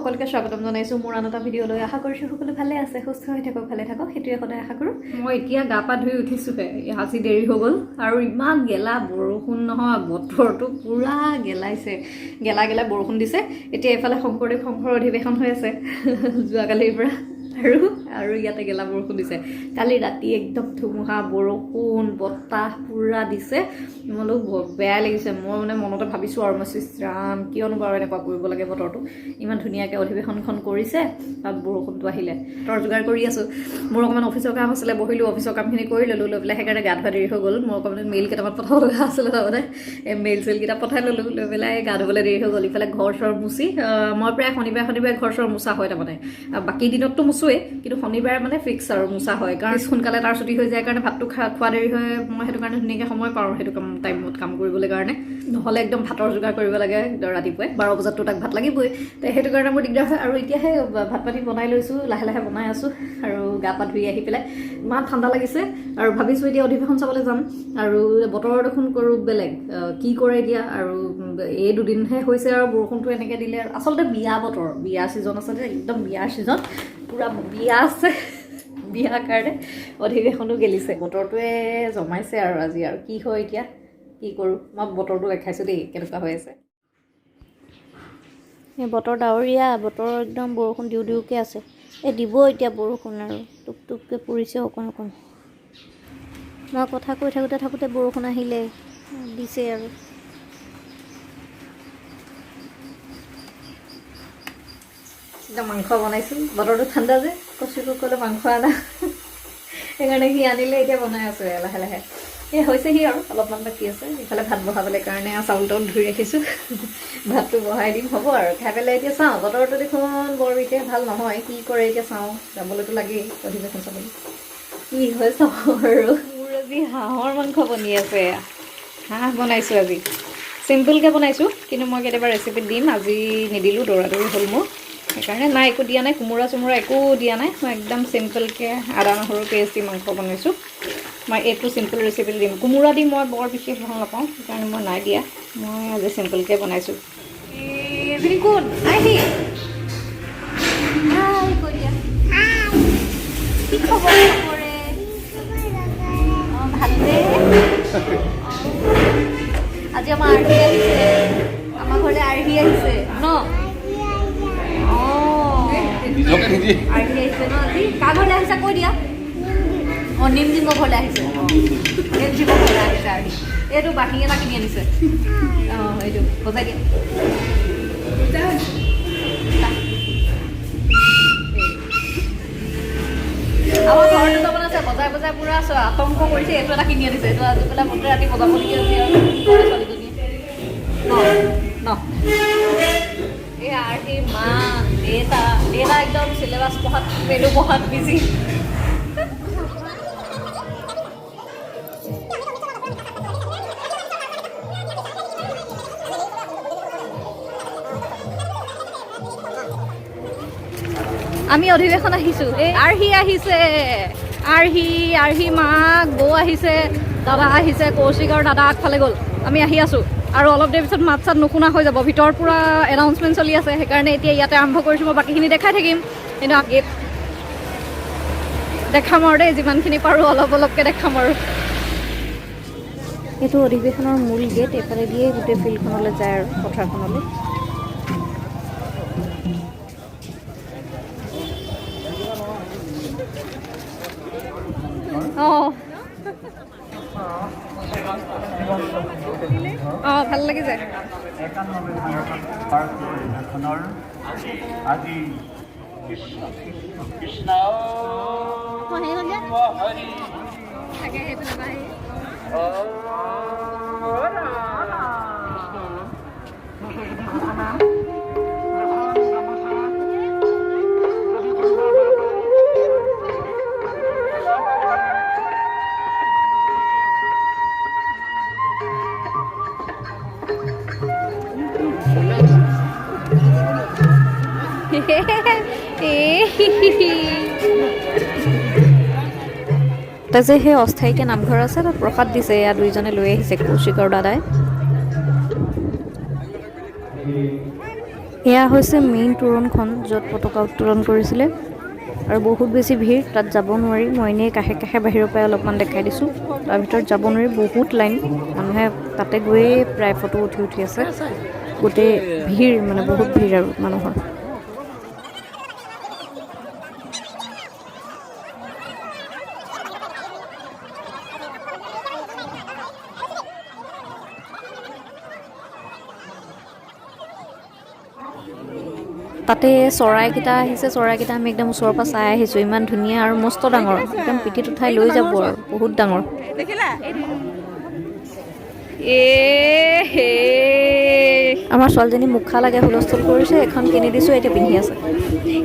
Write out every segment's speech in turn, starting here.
সকলোকে স্বাগতম জনাইছোঁ মোৰ আন এটা ভিডিঅ'লৈ। আশা কৰিছোঁ সকলো ভালে আছে, সুস্থ হৈ থাকক, ভালে থাকক, সেইটোৱে সদায় আশা কৰোঁ। মই এতিয়া গা পা ধুই উঠিছোঁহে, আজি দেৰি হৈ গ'ল আৰু ইমান গেলা বৰষুণ নহয়, বতৰটো পূৰা গেলাইছে, গেলা গেলা বৰষুণ দিছে। এতিয়া এইফালে শংকৰদেৱ সংঘৰ অধিৱেশন হৈ আছে যোৱাকালিৰ পৰা, আৰু ইয়াতে গেলা বৰষুণ দিছে। কালি ৰাতি একদম ধুমুহা বৰষুণ বতাহ পূৰা দিছে। মোলৈ বেয়া লাগিছে। মই মানে মনতে ভাবিছোঁ আৰু মই ৰাম কিয়নো বাৰু এনেকুৱা কৰিব লাগে। বতৰটো ইমান ধুনীয়াকৈ অধিৱেশনখন কৰিছে, তাত বৰষুণটো আহিলে। বতৰ যোগাৰ কৰি আছোঁ। মোৰ অকণমান অফিচৰ কাম আছিলে, বহিলোঁ, অফিচৰ কামখিনি কৰি ল'লোঁ, লৈ পেলাই সেইকাৰণে গা ধোৱা দেৰি হৈ গ'ল। মোৰ অকণমান মেইল কেইটামান পঠাব লগা আছিলে, তাৰমানে এই মেইল চেইলকেইটা পঠাই ল'লোঁ, লৈ পেলাই গা ধুবলৈ দেৰি হৈ গ'ল। ইফালে ঘৰ চৰ মুচি, মই প্ৰায় শনিবাৰে ঘৰ চৰ মোচা হয়, তাৰমানে বাকী দিনততো মোচোৱেই, কিন্তু শনিবাৰে মানে ফিক্স আৰু মোচা হয়, কাৰণ সোনকালে তাৰ ছুটি হৈ যায় কাৰণে ভাতটো খোৱা দেৰি হয়। মই সেইটো কাৰণে ধুনীয়াকৈ সময় পাওঁ সেইটো টাইমত কাম কৰিবলৈ কাৰণে, নহ'লে একদম ভাতৰ যোগাৰ কৰিব লাগে ৰাতিপুৱাই 12 বজাততো তাক ভাত লাগিবই। তো সেইটো কাৰণে মোৰ দিগদাৰ হয়। আৰু এতিয়াহে ভাত পানী বনাই লৈছোঁ, লাহে লাহে বনাই আছোঁ আৰু গা পা ধুই আহি পেলাই ইমান ঠাণ্ডা লাগিছে। আৰু ভাবিছোঁ এতিয়া অধিৱেশন চাবলৈ যাম, আৰু বতৰ দেখোন কৰোঁ বেলেগ কি কৰে এতিয়া। আৰু এই দুদিনহে হৈছে আৰু বৰষুণটো এনেকৈ দিলে। আচলতে বিয়া বতৰ, বিয়া ছিজন আছে যে, একদম বিয়াৰ ছিজন, পূৰা বিয়া আছে, বিয়াৰ কাৰণে অধিৱেশনো গেলিছে। বতৰটোৱে জমাইছে আৰু আজি আৰু কি হয় এতিয়া কি কৰোঁ। মই বতৰটো দেখাইছোঁ দেই কেনেকুৱা হৈ আছে। এই বতৰ ডাৱৰীয়া, বতৰ একদম বৰষুণ দিওঁ দিওঁকৈ আছে। দিব এতিয়া বৰষুণ আৰু টুপ টুপকৈ পৰিছে অকণ অকণ। মই কথা কৈ থাকোঁতে বৰষুণ আহিলে, দিছে আৰু। এতিয়া মাংস বনাইছোঁ, বতৰটো ঠাণ্ডা যে, কচু ক'লে মাংস আনা, সেইকাৰণে সি আনিলে, এতিয়া বনাই আছোঁ লাহে লাহে। হৈছেহি আৰু অলপমান বাকী আছে। ইফালে ভাত বহাবলৈ কাৰণে চাউল তাউল ধুই ৰাখিছোঁ, ভাতটো বহাই দিম, হ'ব আৰু খাই পেলাই। এতিয়া চাওঁ, বতৰটো দেখোন বৰ বিশেষ ভাল নহয়, কি কৰে এতিয়া চাওঁ। যাবলৈতো লাগেই অধিৱেশন চাবলৈ, কি হয় চাওঁ আৰু। মোৰ আজি হাঁহৰ মাংস বনি আছে, হাঁহ বনাইছোঁ আজি। চিম্পুলকৈ বনাইছোঁ, কিন্তু মই কেতিয়াবা ৰেচিপি দিম, আজি নিদিলোঁ, দৌৰা হ'ল মোৰ, সেইকাৰণে নাই একো দিয়া নাই, কোমোৰা চোমোৰা একো দিয়া নাই। মই একদম চিম্পলকৈ আদা নহৰু পেষ্ট দি মাংস বনাইছোঁ। মই এইটো চিম্পল ৰেচিপি দিম, কোমোৰা দি মই বৰ বিশেষ ভাল নাপাওঁ, সেইকাৰণে মই নাই দিয়া। মই আজি চিম্পলকৈ বনাইছোঁ। কোন আহি কৈ দিয়া, কি খবৰ খবৰে? অঁ ভালনে? আজি আমাৰ আৰ্হি আহিছে, আমাৰ ঘৰলৈ আৰ্হি আহিছে ন? আৰ্হি আহিছে ন আজি? কাৰ ঘৰলৈ আহিছে কৈ দিয়া। অঁ নিমজিমৰ ঘৰলৈ আহিছে, নিমজিমৰ ঘৰলৈ আহিছে আৰ্হি। এইটো বাঁহী এটা কিনি আনিছে, অঁ এইটো বজাই দিয়া। আমাৰ ঘৰটো তাৰমানে আছে, বজাই বজাই পূৰা আতংক কৰিছে। এইটো এটা কিনি আনিছে, এইটো আজি পেলাই মতে ৰাতি বজাবলগীয়া আছে আৰু ছোৱালীজনীয়ে ন। এই আৰ্হি মা দেউতা একদম চিলেবাছ পঢ়াত, মেনু পঢ়াত বিজি। আমি অধিৱেশন আহিছোঁ, এই আৰ্হি আহিছে, আৰ্হি মাক বৌ আহিছে, দাদা আহিছে, কৌশিক আৰু দাদা আগফালে গ'ল। আমি আহি আছোঁ আৰু অলপ দেৰি পিছত মাত চাত নুশুনা হৈ যাব। ভিতৰত পূৰা এনাউন্সমেণ্ট চলি আছে, সেইকাৰণে এতিয়া ইয়াতে আৰম্ভ কৰিছোঁ। মই বাকীখিনি দেখাই থাকিম, কিন্তু গেট দেখাম আৰু দেই, যিমানখিনি পাৰোঁ অলপ অলপকৈ দেখাম আৰু। এইটো অধিৱেশনৰ মূল গেট, এইফালে দিয়ে গোটেই ফিল্ডখনলৈ যায় আৰু পথাৰখনলৈ। অঁ অঁ ভাল লাগি যায়। তাতে যে সেই অস্থায়ীকৈ নামঘৰ আছে, তাত প্ৰসাদ দিছে, এয়া দুইজনে লৈ আহিছে, কৌশিক আৰু দাদাই। এয়া হৈছে মেইন তোৰণখন য'ত পতাকা উত্তোলন কৰিছিলে আৰু বহুত বেছি ভিৰ তাত যাব নোৱাৰি মই এনেই কাষে কাষে বাহিৰৰ পৰাই অলপমান দেখাই দিছোঁ তাৰ ভিতৰত যাব নোৱাৰি বহুত লাইন মানুহে তাতে গৈয়ে প্ৰায় ফটো উঠি আছে গোটেই ভিৰ মানে বহুত ভিৰ আৰু মানুহৰ তাতে চৰাইকেইটা আহিছে চৰাইকেইটা আমি একদম ওচৰৰ পৰা চাই আহিছোঁ ইমান ধুনীয়া আৰু মস্ত ডাঙৰ একদম পিঠিত উঠাই লৈ যাব আৰু বহুত ডাঙৰ আমাৰ ছোৱালীজনী মুখা লাগে হুলস্থুল কৰিছে এখন কিনি দিছোঁ এতিয়া পিন্ধি আছে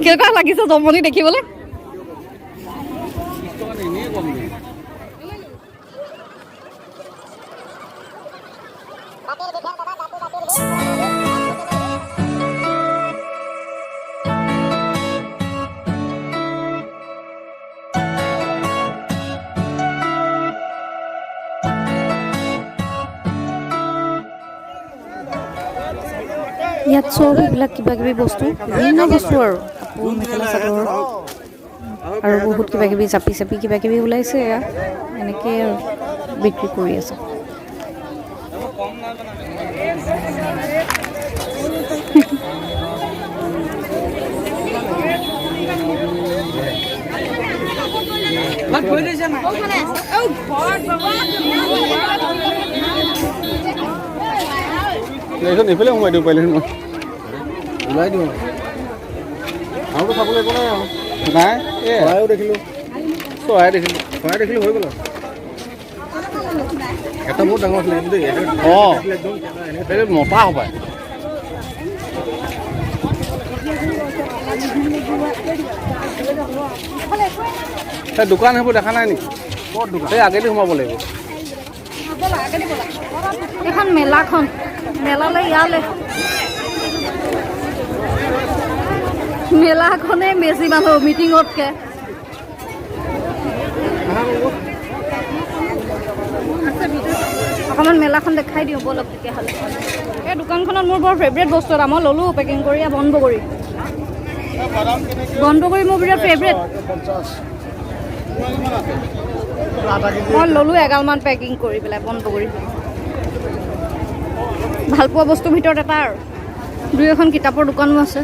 কেনেকুৱা লাগিছে জমনি দেখিবলৈ ইয়াত চব এইবিলাক কিবা কিবি বস্তু বিভিন্ন বস্তু আৰু কাপোৰ মেখেলা চাদৰ আৰু বহুত কিবা কিবি জাপি চাপি কিবা কিবি ওলাইছে এয়া এনেকৈ আৰু বিক্ৰী কৰি আছে এইখন এইফালে সোমাই দিব পাৰিলে মই ওলাই দিওঁ আৰুতো চাবলৈ একো নাই আৰু নাই এই চৰাইও দেখিলোঁ চৰাই দেখিলোঁ হৈ গ'ল এটা বহুত ডাঙৰ আছিলে দেই অঁ এইটো মতা হবাই এই দোকান সেইবোৰ দেখা নাই নেকি ক'ত দোকান এই আগেদি সোমাব লাগিব এখন মেলাখন মেলালৈ ইয়ালৈ মেলাখনে বেছি মানুহ মিটিঙতকৈ অকণমান মেলাখন দেখাই দিওঁ বলক তেতিয়াহ'লে এই দোকানখনত মোৰ বৰ ফেভৰেট বস্তু এটা মই ল'লোঁ পেকিং কৰি বনবগৰী মোৰ বিৰাট ফেভৰেট মই ল'লোঁ এগালমান পেকিং কৰি পেলাই বনবগৰী ভালপোৱা বস্তুৰ ভিতৰত এটা আৰু দুই এখন কিতাপৰ দোকানো আছে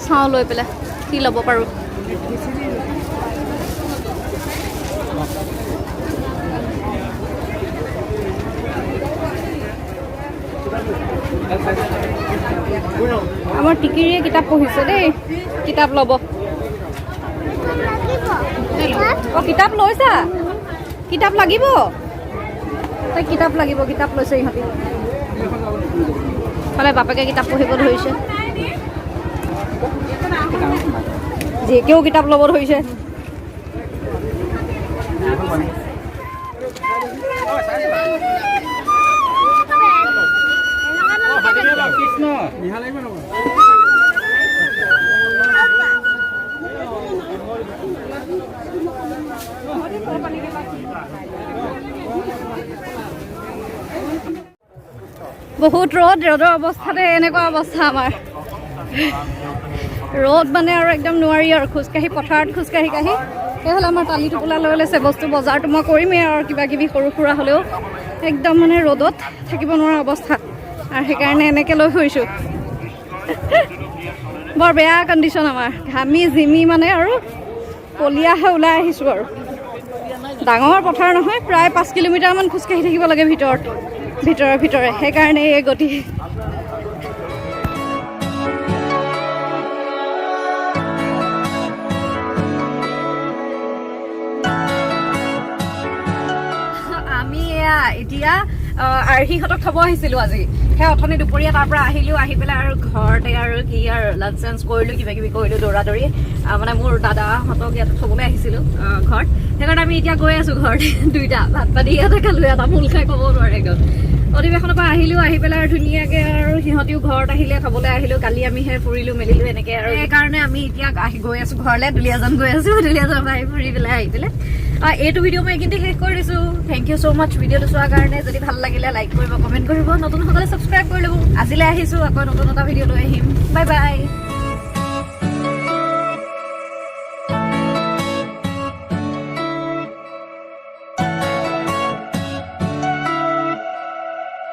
চাওঁ লৈ পেলাই কি ল'ব পাৰোঁ আমাৰ টিকিৰিয়ে কিতাপ পঢ়িছে দেই কিতাপ ল'ব অঁ কিতাপ লৈছা কিতাপ লাগিব তাই কিতাপ লাগিব কিতাপ লৈছে ইহঁতি ফালে বাপেকে কিতাপ পঢ়িব ধৰিছে জীয়েকেও কিতাপ ল'ব ধৰিছে বহুত ৰ'দৰ অৱস্থাতে এনেকুৱা অৱস্থা আমাৰ ৰ'দ মানে আৰু একদম নোৱাৰি আৰু খোজকাঢ়ি পথাৰত খোজকাঢ়ি সেইহ'লে আমাৰ টালি টোপোলা লৈ লৈছে বস্তু বজাৰটো মই কৰিমেই আৰু কিবা কিবি সৰু সুৰা হ'লেও একদম মানে ৰ'দত থাকিব নোৱাৰা অৱস্থা আৰু সেইকাৰণে এনেকৈ লৈ ফুৰিছোঁ বৰ বেয়া কণ্ডিশ্যন আমাৰ ঘামি জিমি মানে আৰু কলিয়াহে ওলাই আহিছোঁ আৰু ডাঙৰ পথাৰ নহয় প্ৰায় 5 কিলোমিটাৰমান খোজকাঢ়ি থাকিব লাগে ভিতৰে সেইকাৰণে এই গতি আমি এতিয়া আৰ্হিহঁতক থ'ব আহিছিলোঁ আজি সেই অথনি দুপৰীয়া তাৰ পৰা আহিলোঁ আহি পেলাই আৰু ঘৰতে আৰু কি আৰু লাঞ্চ চাঞ্চ কৰিলোঁ কিবা কিবি কৰিলোঁ দৌৰি মানে মোৰ দাদাহঁতক ইয়াত থ'বলৈ আহিছিলোঁ ঘৰত সেইকাৰণে আমি এতিয়া গৈ আছোঁ ঘৰত দুইটা ভাত পানী ইয়াতে খালোঁ এটা মূল খাই ক'ব নোৱাৰে একদম অধিৱেশনৰ পৰা আহিলোঁ আহি পেলাই আৰু ধুনীয়াকৈ আৰু সিহঁতিও ঘৰত আহিলে খাবলৈ আহিলোঁ কালি আমি সেই ফুৰিলোঁ মেলিলোঁ এনেকৈ আৰু সেইকাৰণে আমি এতিয়া গৈ আছোঁ ঘৰলৈ দুলীয়াজান গৈ আছোঁ দুলীয়াজান আহি ফুৰি পেলাই আহি পেলাই এইটো ভিডিঅ' মই এইখিনিতে শেষ কৰি দিছোঁ থেংক ইউ ছ' মাছ ভিডিঅ'টো চোৱাৰ কাৰণে যদি ভাল লাগিলে লাইক কৰিব কমেণ্ট কৰিব নতুন সকলে ছাবস্ক্ৰাইব ছাবস্ক্ৰাইব কৰি ল'ব আজিলৈ আহিছোঁ আকৌ নতুন এটা ভিডিঅ' লৈ আহিম বাই বাই